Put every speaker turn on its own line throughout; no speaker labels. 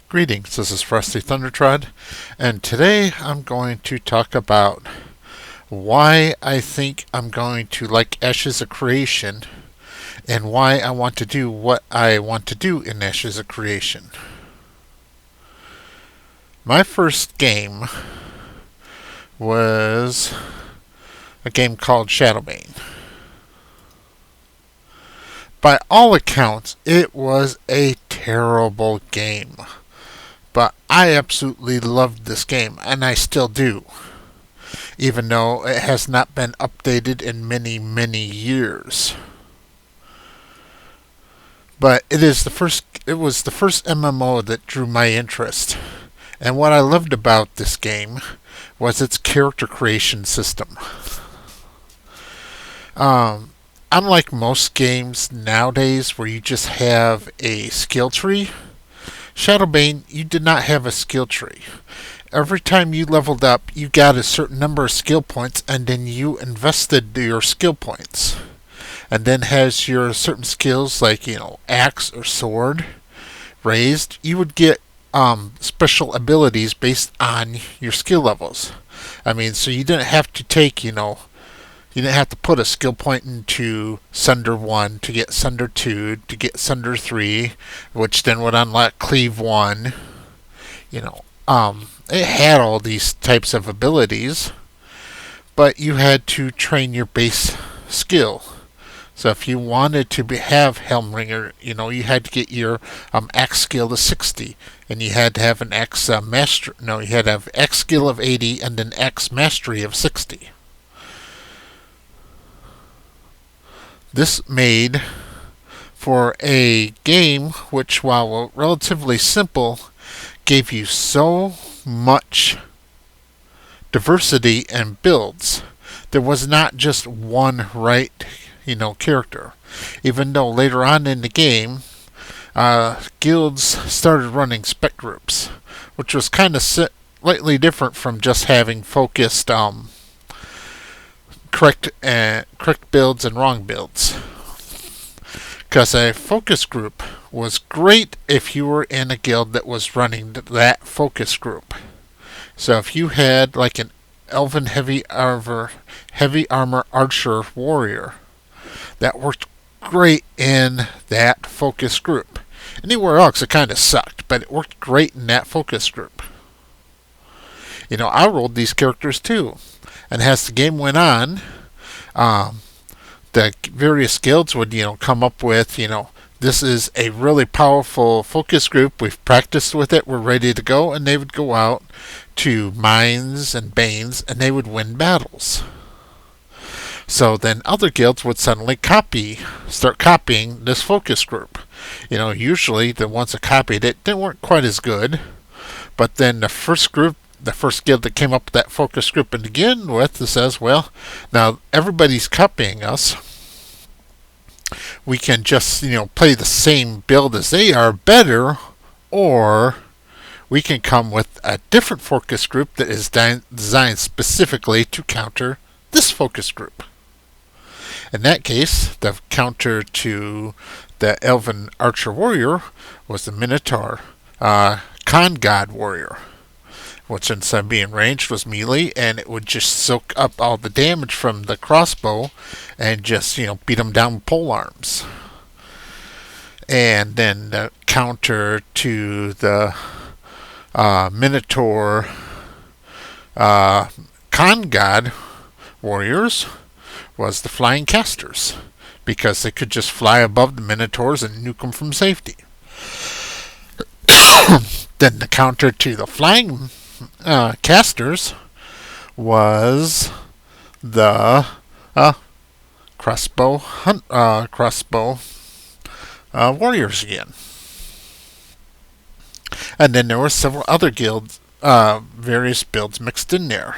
Greetings, this is Frosty Thundertrod, and today I'm going to talk about why I think I'm going to like Ashes of Creation and why I want to do what I want to do in Ashes of Creation. My first game was a game called Shadowbane. By all accounts, it was a terrible game. But I absolutely loved this game, and I still do, even though it has not been updated in many, many years. But it was the first MMO that drew my interest. And what I loved about this game was its character creation system. Unlike most games nowadays where you just have a skill tree, Shadowbane, you did not have a skill tree. Every time you leveled up, you got a certain number of skill points, and then you invested your skill points. And then has your certain skills like, axe or sword raised, you would get special abilities based on your skill levels. So you didn't have to take, you didn't have to put a skill point into Sunder 1 to get Sunder 2 to get Sunder 3, which then would unlock Cleave 1. It had all these types of abilities, but you had to train your base skill. So if you wanted to have Helmringer, you had to get your Axe skill to 60, and you had to have an Axe master. No, you had to have Axe skill of 80 and an Axe mastery of 60. This made for a game which, while relatively simple, gave you so much diversity and builds. There was not just one right, character. Even though later on in the game, guilds started running spec groups, which was kind of slightly different from just having focused correct builds and wrong builds. Because a focus group was great if you were in a guild that was running that focus group. So if you had like an elven heavy armor archer warrior, that worked great in that focus group. Anywhere else it kind of sucked, but it worked great in that focus group. I rolled these characters too. And as the game went on, the various guilds would, come up with, this is a really powerful focus group. We've practiced with it. We're ready to go. And they would go out to mines and banes, and they would win battles. So then other guilds would suddenly start copying this focus group. Usually the ones that copied it, they weren't quite as good. But then the first guild that came up with that focus group to begin with says, well, now everybody's copying us. We can just, play the same build as they are better, or we can come with a different focus group that is designed specifically to counter this focus group. In that case, the counter to the Elven Archer Warrior was the Minotaur Con God Warrior, which instead of being ranged was melee, and it would just soak up all the damage from the crossbow and just, beat them down with pole arms. And then the counter to the Minotaur Con God Warriors was the Flying Casters, because they could just fly above the Minotaurs and nuke them from safety. Then the counter to the Flying Casters was the crossbow warriors again. And then there were several other guilds, various builds mixed in there.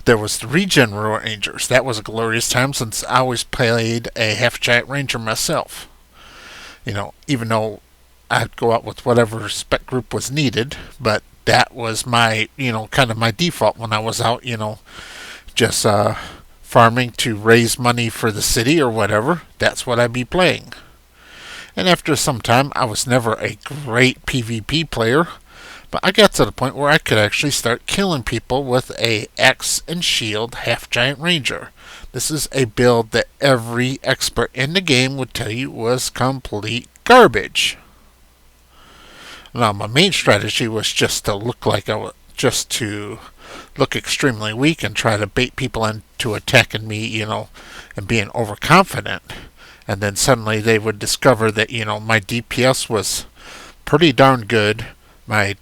There was the Regen Rangers. That was a glorious time, since I always played a half-giant ranger myself. Even though I'd go out with whatever spec group was needed, but that was my, kind of my default when I was out, just farming to raise money for the city or whatever. That's what I'd be playing. And after some time, I was never a great PvP player, But I got to the point where I could actually start killing people with a axe and shield half giant ranger. This is a build that every expert in the game would tell you was complete garbage. Now my main strategy was just to look extremely weak and try to bait people into attacking me, and being overconfident. And then suddenly they would discover that, my DPS was pretty darn good. My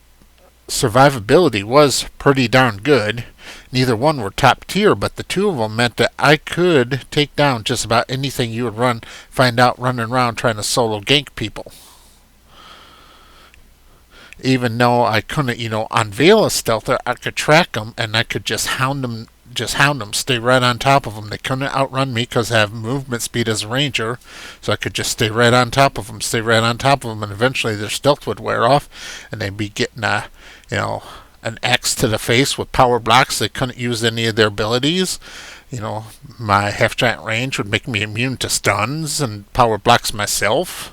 survivability was pretty darn good. Neither one were top tier, but the two of them meant that I could take down just about anything you would find out running around trying to solo gank people. Even though I couldn't, unveil a stealther, I could track them and I could just hound them, stay right on top of them. They couldn't outrun me because I have movement speed as a ranger, so I could just stay right on top of them, and eventually their stealth would wear off, and they'd be getting an axe to the face with power blocks. They couldn't use any of their abilities. My half giant range would make me immune to stuns and power blocks myself.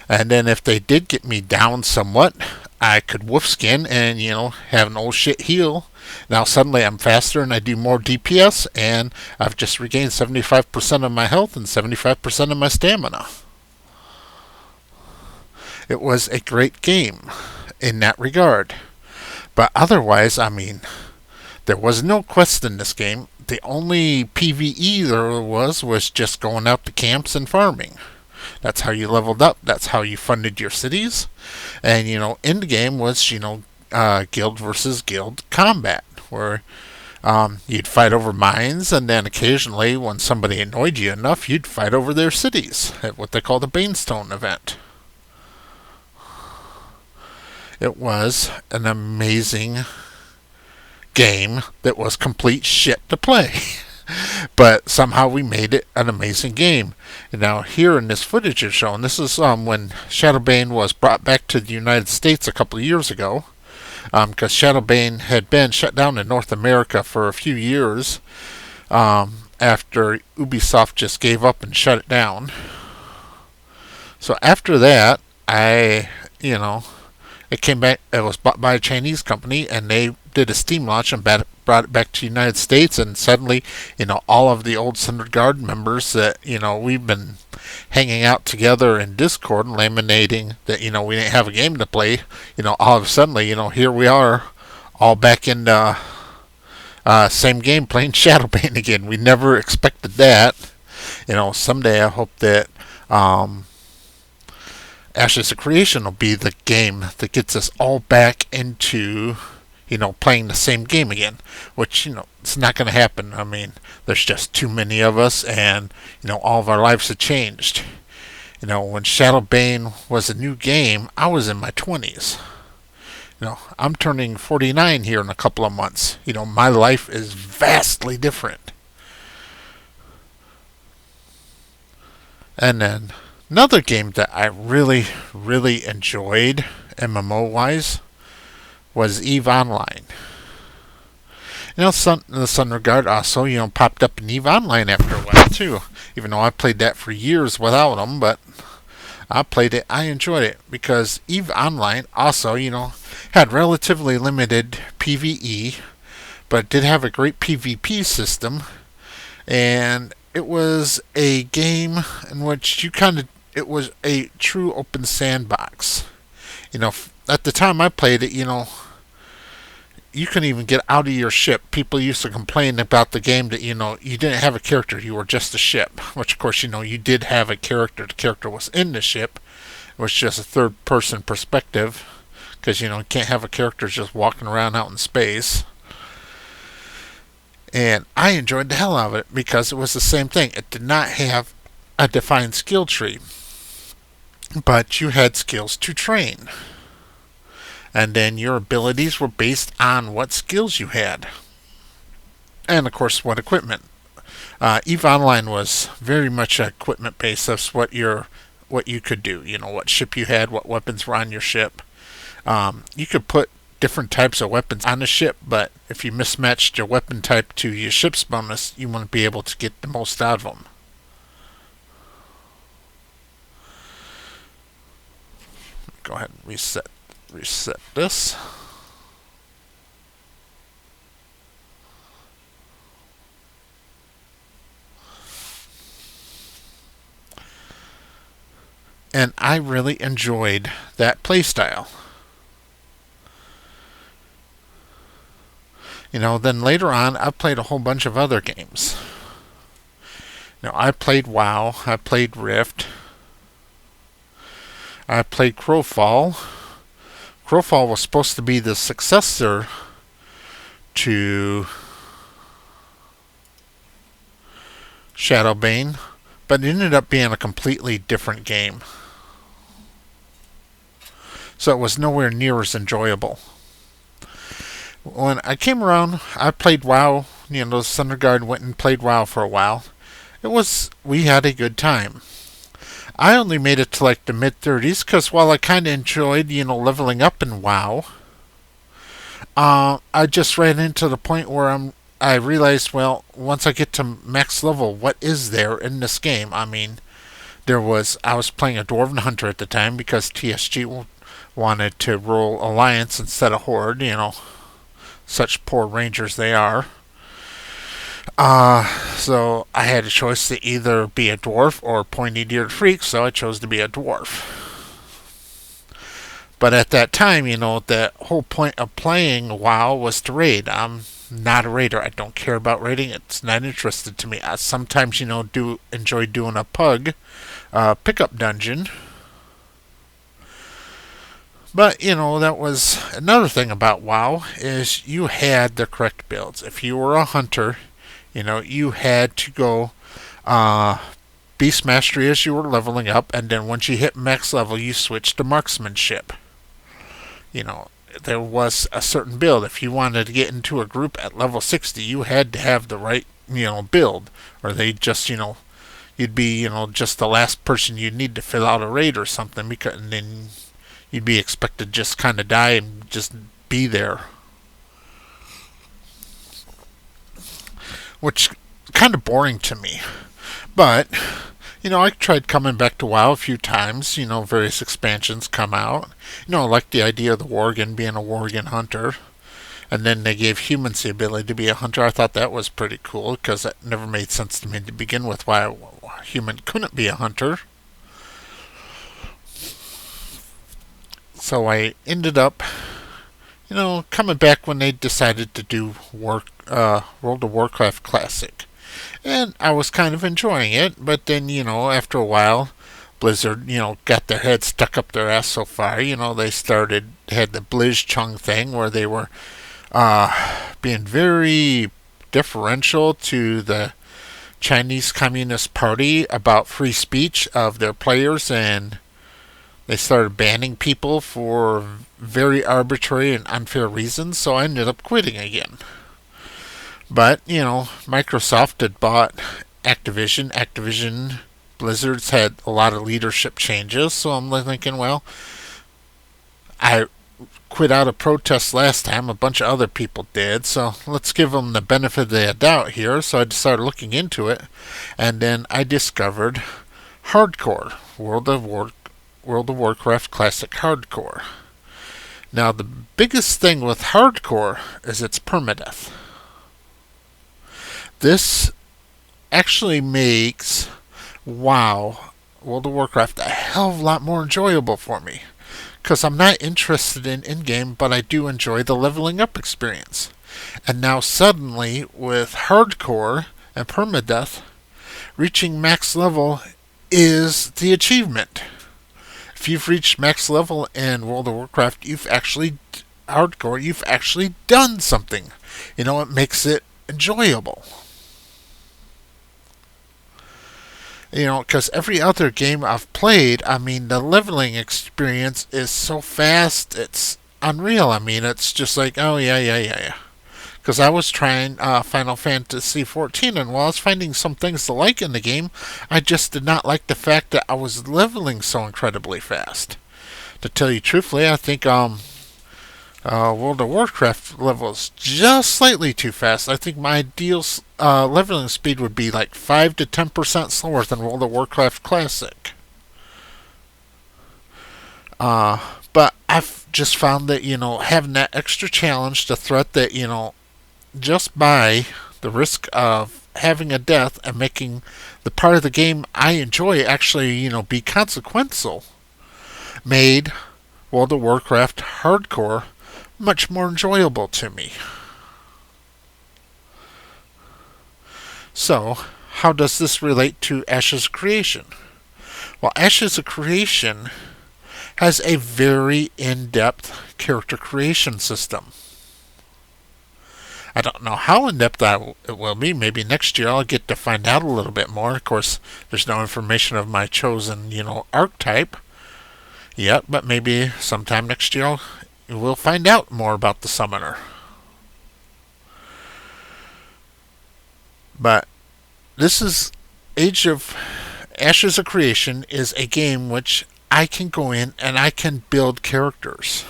And then if they did get me down somewhat, I could wolf skin and, have an old shit heal. Now suddenly I'm faster and I do more DPS, and I've just regained 75% of my health and 75% of my stamina. It was a great game in that regard. But otherwise, there was no quest in this game. The only PvE there was just going out to camps and farming. That's how you leveled up. That's how you funded your cities. And, in the game was, guild versus guild combat, where you'd fight over mines, and then occasionally, when somebody annoyed you enough, you'd fight over their cities at what they call the Banestone event. It was an amazing game that was complete shit to play. But somehow we made it an amazing game. And now here in this footage you're showing, this is when Shadowbane was brought back to the United States a couple of years ago. Because Shadowbane had been shut down in North America for a few years after Ubisoft just gave up and shut it down. So after that, it came back. It was bought by a Chinese company, and they did a Steam launch and brought it back to the United States. And suddenly, all of the old Thundertrod members that we've been hanging out together in Discord and laminating that we didn't have a game to play. All of a sudden, here we are, all back in the same game playing Shadowbane again. We never expected that. Someday I hope that Ashes of Creation will be the game that gets us all back into, playing the same game again, which, it's not going to happen. There's just too many of us, and, all of our lives have changed. When Shadowbane was a new game, I was in my 20s. I'm turning 49 here in a couple of months. My life is vastly different. And then another game that I really, really enjoyed, MMO-wise, was EVE Online. The Sun Regard also, popped up in EVE Online after a while, too. Even though I played that for years without them, but I played it, I enjoyed it, because EVE Online also, had relatively limited PvE, but did have a great PvP system, and it was a game in which it was a true open sandbox. At the time I played it, you couldn't even get out of your ship. People used to complain about the game that, you didn't have a character, you were just a ship. Which, of course, you did have a character. The character was in the ship. It was just a third-person perspective, because, you can't have a character just walking around out in space. And I enjoyed the hell out of it, because it was the same thing. It did not have a defined skill tree, but you had skills to train. And then your abilities were based on what skills you had. And, of course, what equipment. EVE Online was very much equipment based. That's what you could do. What ship you had, what weapons were on your ship. You could put different types of weapons on the ship, but if you mismatched your weapon type to your ship's bonus, you wouldn't be able to get the most out of them. Go ahead and reset reset this. And I really enjoyed that playstyle. Then later on, I played a whole bunch of other games. I played WoW, I played Rift, I played Crowfall. Crowfall was supposed to be the successor to Shadowbane, but it ended up being a completely different game. So it was nowhere near as enjoyable. When I came around, I played WoW. Thunderguard went and played WoW for a while. We had a good time. I only made it to like the mid-30s because while I kind of enjoyed, leveling up in WoW, I just ran into the point where I realized, well, once I get to max level, what is there in this game? I was playing a Dwarven Hunter at the time because TSG wanted to roll Alliance instead of Horde, such poor rangers they are. So I had a choice to either be a dwarf or pointy-eared freak, so I chose to be a dwarf. But at that time, the whole point of playing WoW was to raid. I'm not a raider. I don't care about raiding. It's not interested to me. I sometimes, do enjoy doing a pug pickup dungeon. But, that was another thing about WoW, is you had the correct builds. If you were a hunter, you had to go Beast Mastery as you were leveling up, and then once you hit max level, you switched to marksmanship. There was a certain build. If you wanted to get into a group at level 60, you had to have the right, build, or they just, you'd be, just the last person you'd need to fill out a raid or something, and then you'd be expected to just kind of die and just be there. Which kind of boring to me. But, I tried coming back to WoW a few times. Various expansions come out. I like the idea of the Worgen being a Worgen hunter. And then they gave humans the ability to be a hunter. I thought that was pretty cool, because that never made sense to me to begin with, why a human couldn't be a hunter. So I ended up, coming back when they decided to do World of Warcraft Classic. And I was kind of enjoying it, but then, after a while, Blizzard, got their head stuck up their ass so far. They had the Blizzchung thing where they were being very differential to the Chinese Communist Party about free speech of their players, and they started banning people for very arbitrary and unfair reasons, so I ended up quitting again. But, Microsoft had bought Activision. Blizzard's had a lot of leadership changes, so I'm thinking, well, I quit out of protest last time. A bunch of other people did, so let's give them the benefit of the doubt here. So I started looking into it, and then I discovered Hardcore, World of Warcraft Classic Hardcore. Now, the biggest thing with Hardcore is its permadeath. This actually makes WoW, World of Warcraft, a hell of a lot more enjoyable for me. Because I'm not interested in in-game, but I do enjoy the leveling up experience. And now suddenly, with Hardcore and permadeath, reaching max level is the achievement. If you've reached max level in World of Warcraft, you've actually done something. It makes it enjoyable. Because every other game I've played, the leveling experience is so fast, it's unreal. It's just like, oh, yeah. Because I was trying Final Fantasy XIV, and while I was finding some things to like in the game, I just did not like the fact that I was leveling so incredibly fast. To tell you truthfully, I think World of Warcraft levels just slightly too fast. I think my ideal leveling speed would be like 5 to 10% slower than World of Warcraft Classic. But I've just found that, having that extra challenge, the threat that, just by the risk of having a death and making the part of the game I enjoy actually, be consequential, made World of Warcraft Hardcore much more enjoyable to me. So, how does this relate to Ashes of Creation? Well, Ashes of Creation has a very in-depth character creation system. I don't know how in-depth it will be. Maybe next year I'll get to find out a little bit more. Of course, there's no information of my chosen, archetype yet, but maybe sometime next year we'll find out more about the summoner. But this is Ashes of Creation is a game which I can go in and I can build characters.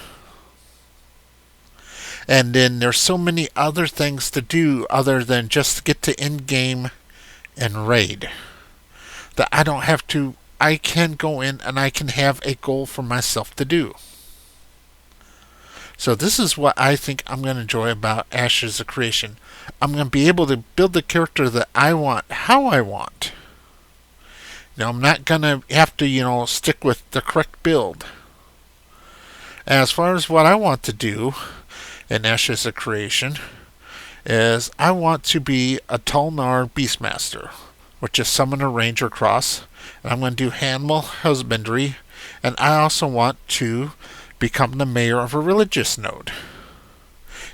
And then there's so many other things to do other than just get to end game and raid, that I can go in and I can have a goal for myself to do. So this is what I think I'm going to enjoy about Ashes of Creation. I'm going to be able to build the character that I want, how I want. Now, I'm not going to have to, stick with the correct build. As far as what I want to do in Ashes of Creation is I want to be a Tulnar Beastmaster, which is Summoner Ranger Cross, and I'm going to do animal husbandry, and I also want to become the mayor of a religious node.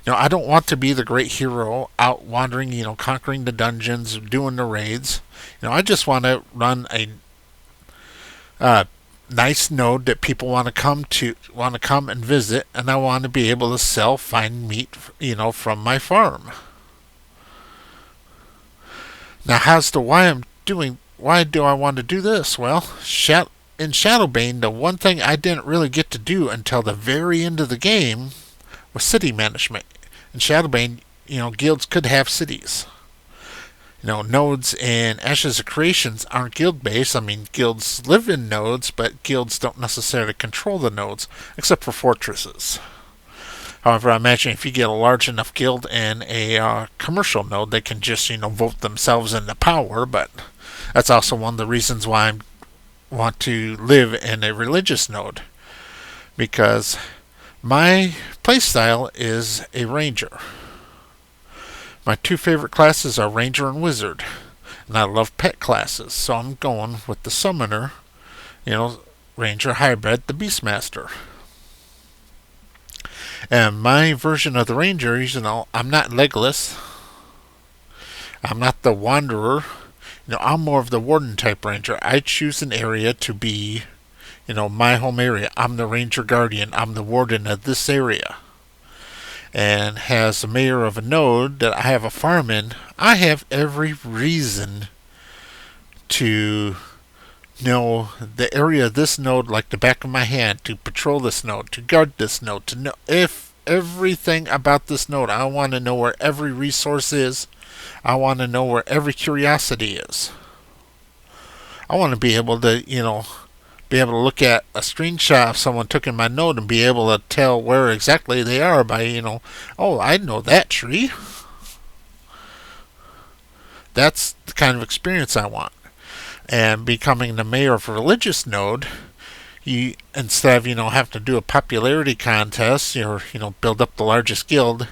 I don't want to be the great hero out wandering, conquering the dungeons, doing the raids. I just want to run a nice node that people want to come and visit, and I want to be able to sell fine meat, from my farm. Now, as to why do I want to do this? Well, in Shadowbane, the one thing I didn't really get to do until the very end of the game was city management. In Shadowbane, guilds could have cities. Nodes in Ashes of Creations aren't guild-based. I mean, guilds live in nodes, but guilds don't necessarily control the nodes, except for fortresses. However, I imagine if you get a large enough guild in a commercial node, they can just, vote themselves into power, but that's also one of the reasons why I want to live in a religious node, because my playstyle is a ranger. My two favorite classes are Ranger and Wizard, and I love pet classes, so I'm going with the Summoner, Ranger Hybrid, the Beastmaster. And my version of the Ranger, I'm not Legolas, I'm not the Wanderer, I'm more of the Warden type Ranger. I choose an area to be, my home area. I'm the Ranger Guardian, I'm the Warden of this area. And as the mayor of a node that I have a farm in, I have every reason to know the area of this node like the back of my hand, to patrol this node, to guard this node, to know everything about this node. I want to know where every resource is. I want to know where every curiosity is. I want to be able to, look at a screenshot of someone took in my node and be able to tell where exactly they are by, oh, I know that tree. That's the kind of experience I want. And becoming the mayor of a religious node, you, instead of, having to do a popularity contest or, build up the largest guild,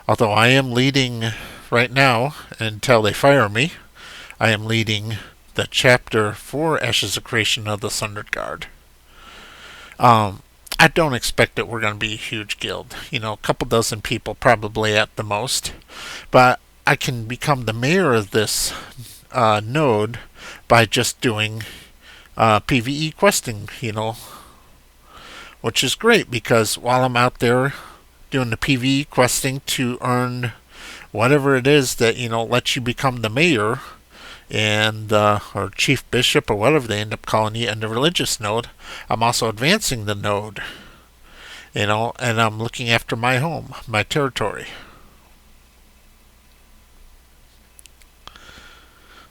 although I am leading right now until they fire me, I am leading the chapter for Ashes of Creation of the Thundertrod. I don't expect that we're going to be a huge guild. A couple dozen people probably at the most. But I can become the mayor of this node by just doing PvE questing, which is great because while I'm out there doing the PvE questing to earn whatever it is that, lets you become the mayor, and or chief bishop or whatever they end up calling you in the religious node, I'm also advancing the node, and I'm looking after my home, my territory.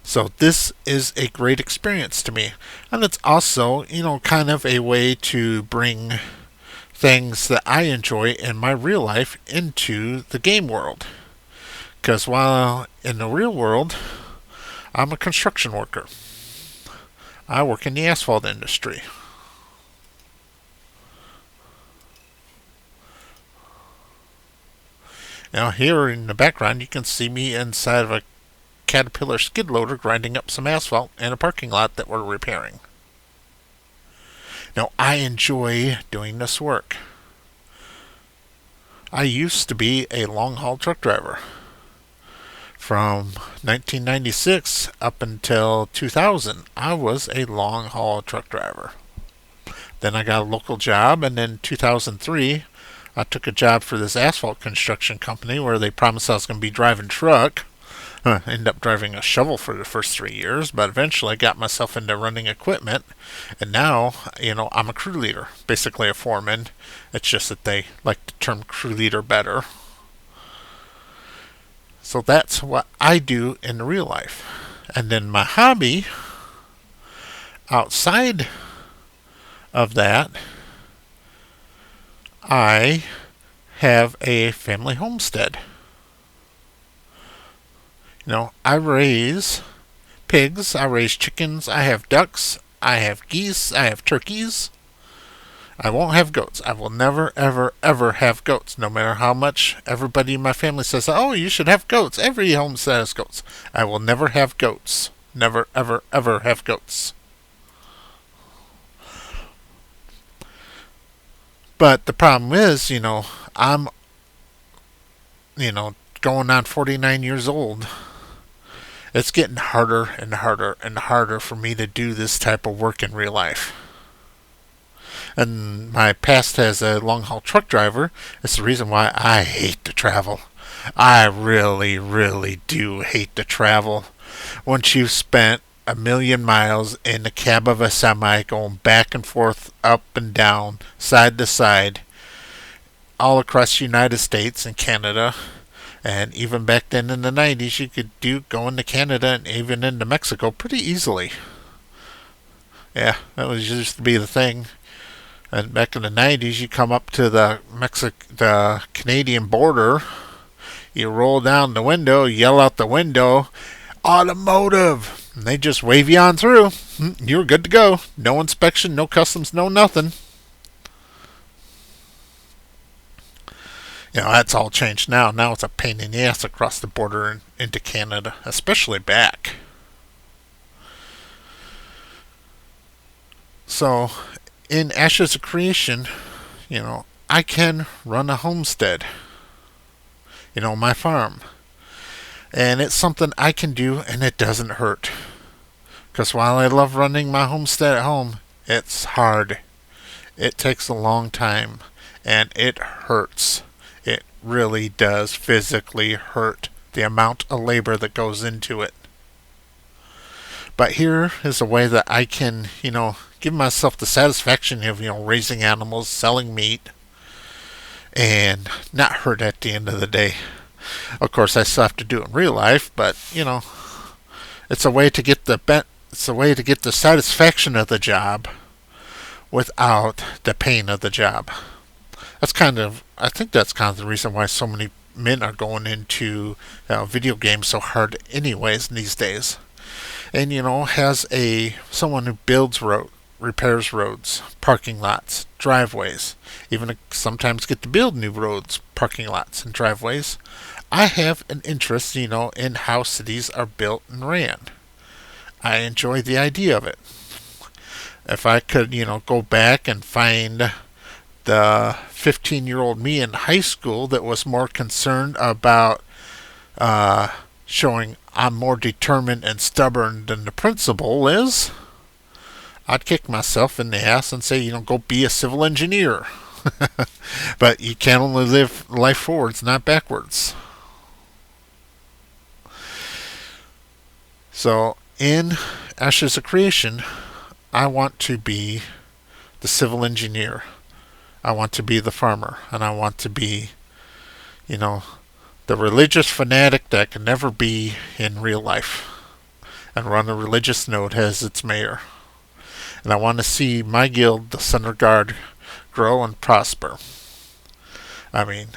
So this is a great experience to me, and it's also kind of a way to bring things that I enjoy in my real life into the game world. Because while in the real world, I'm a construction worker. I work in the asphalt industry. Now here in the background you can see me inside of a Caterpillar skid loader grinding up some asphalt in a parking lot that we're repairing. Now I enjoy doing this work. I used to be a long haul truck driver. From 1996 up until 2000, I was a long haul truck driver. Then I got a local job, and in 2003, I took a job for this asphalt construction company where they promised I was going to be driving truck. Ended up driving a shovel for the first 3 years, but eventually I got myself into running equipment, and now, I'm a crew leader, basically a foreman. It's just that they like the term crew leader better. So that's what I do in real life. And then my hobby outside of that, I have a family homestead. I raise pigs, I raise chickens, I have ducks, I have geese, I have turkeys. I won't have goats. I will never, ever, ever have goats, no matter how much everybody in my family says, oh, you should have goats. Every homestead has goats. I will never have goats. Never, ever, ever have goats. But the problem is, I'm, going on 49 years old. It's getting harder and harder and harder for me to do this type of work in real life. And my past as a long haul truck driver is the reason why I hate to travel. I really, really do hate to travel. Once you've spent 1,000,000 miles in the cab of a semi going back and forth, up and down, side to side, all across the United States and Canada, and even back then in the 90s you could do going to Canada and even into Mexico pretty easily. Yeah, that used to be the thing. And back in the 90s, you come up to the Canadian border, you roll down the window, yell out the window, automotive, and they just wave you on through. You're good to go. No inspection, no customs, no nothing. That's all changed now. Now it's a pain in the ass across the border and into Canada, especially back. So, in Ashes of Creation, I can run a homestead. My farm. And it's something I can do and it doesn't hurt. Because while I love running my homestead at home, it's hard. It takes a long time. And it hurts. It really does physically hurt the amount of labor that goes into it. But here is a way that I can, give myself the satisfaction of, raising animals, selling meat, and not hurt at the end of the day. Of course, I still have to do it in real life, but, it's a way to get the satisfaction of the job without the pain of the job. I think that's kind of the reason why so many men are going into video games so hard anyways these days. And, has someone who builds repairs roads, parking lots, driveways, even sometimes get to build new roads, parking lots, and driveways. I have an interest, in how cities are built and ran. I enjoy the idea of it. If I could, go back and find the 15-year-old me in high school that was more concerned about showing I'm more determined and stubborn than the principal is, I'd kick myself in the ass and say, go be a civil engineer. But you can only live life forwards, not backwards. So, in Ashes of Creation, I want to be the civil engineer. I want to be the farmer. And I want to be, the religious fanatic that can never be in real life. And run a religious node as its mayor. And I want to see my guild, the Center Guard, grow and prosper. I mean,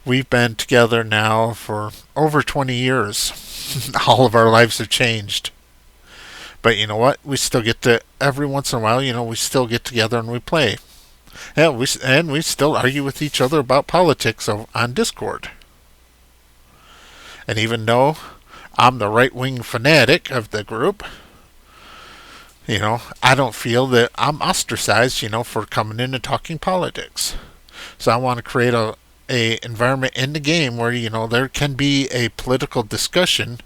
we've been together now for over 20 years. All of our lives have changed. But you know what? We still get to, every once in a while, we still get together and we play. Yeah, we still argue with each other about politics on Discord. And even though I'm the right wing fanatic of the group, I don't feel that I'm ostracized, for coming in and talking politics. So I want to create a environment in the game where, there can be a political discussion,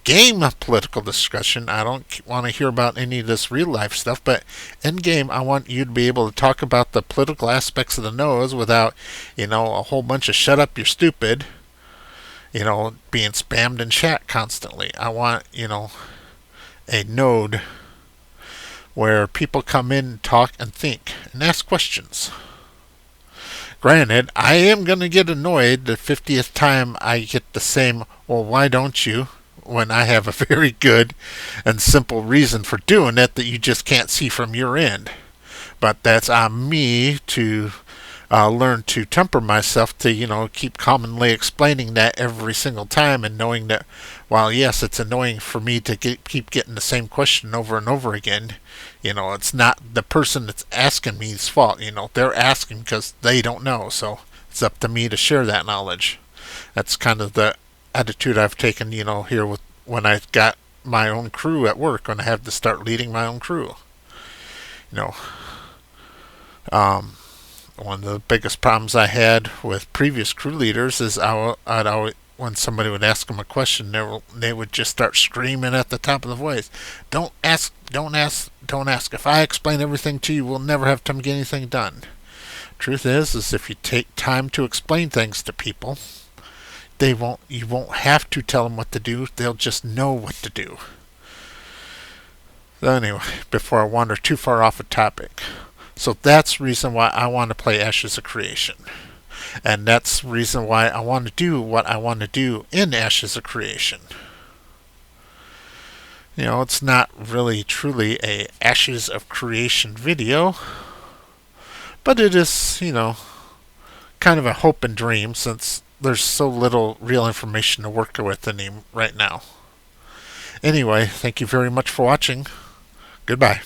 political discussion. I don't want to hear about any of this real life stuff, but in game, I want you to be able to talk about the political aspects of the news without, a whole bunch of shut up, you're stupid, being spammed in chat constantly. I want, a node where people come in, talk, and think, and ask questions. Granted, I am going to get annoyed the 50th time I get the same, well, why don't you? When I have a very good and simple reason for doing it that you just can't see from your end. But that's on me to learn to temper myself to, keep commonly explaining that every single time and knowing that, while yes, it's annoying for me to keep getting the same question over and over again, it's not the person that's asking me's fault. They're asking because they don't know. So it's up to me to share that knowledge. That's kind of the attitude I've taken, here with when I got my own crew at work, when I have to start leading my own crew. One of the biggest problems I had with previous crew leaders is I'd always, when somebody would ask them a question, they would just start screaming at the top of the voice, "Don't ask, don't ask, don't ask. If I explain everything to you, we'll never have time to get anything done." Truth is if you take time to explain things to people, you won't have to tell them what to do. They'll just know what to do. So anyway, before I wander too far off a topic. So that's the reason why I want to play Ashes of Creation. And that's the reason why I want to do what I want to do in Ashes of Creation. It's not really truly a Ashes of Creation video, but it is, kind of a hope and dream since there's so little real information to work with in him right now. Anyway, thank you very much for watching. Goodbye.